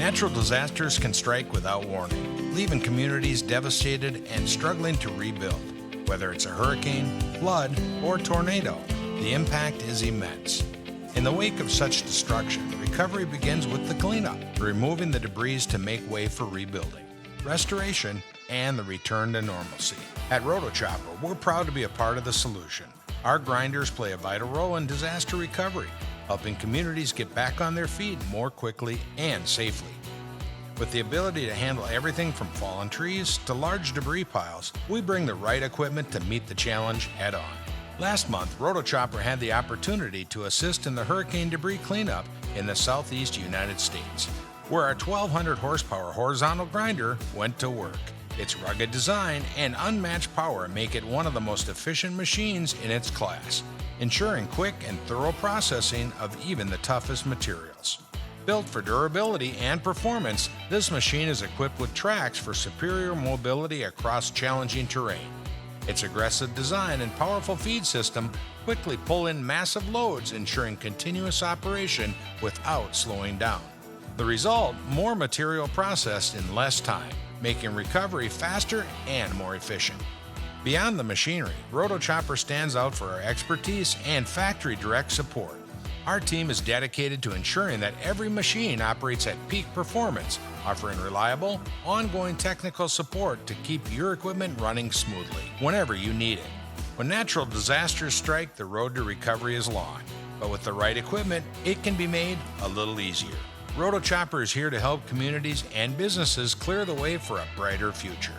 Natural disasters can strike without warning, leaving communities devastated and struggling to rebuild. Whether it's a hurricane, flood, or tornado, the impact is immense. In the wake of such destruction, recovery begins with the cleanup, removing the debris to make way for rebuilding, restoration, and the return to normalcy. At Rotochopper, we're proud to be a part of the solution. Our grinders play a vital role in disaster recovery, helping communities get back on their feet more quickly and safely. With the ability to handle everything from fallen trees to large debris piles, we bring the right equipment to meet the challenge head on. Last month, Rotochopper had the opportunity to assist in the hurricane debris cleanup in the Southeastern United States, where our 1,200 horsepower horizontal grinder went to work. Its rugged design and unmatched power make it one of the most efficient machines in its class, ensuring quick and thorough processing of even the toughest materials. Built for durability and performance, this machine is equipped with tracks for superior mobility across challenging terrain. Its aggressive design and powerful feed system quickly pull in massive loads, ensuring continuous operation without slowing down. The result, more material processed in less time, making recovery faster and more efficient. Beyond the machinery, Rotochopper stands out for our expertise and factory direct support. Our team is dedicated to ensuring that every machine operates at peak performance, offering reliable, ongoing technical support to keep your equipment running smoothly whenever you need it. When natural disasters strike, the road to recovery is long, but with the right equipment, it can be made a little easier. Rotochopper is here to help communities and businesses clear the way for a brighter future.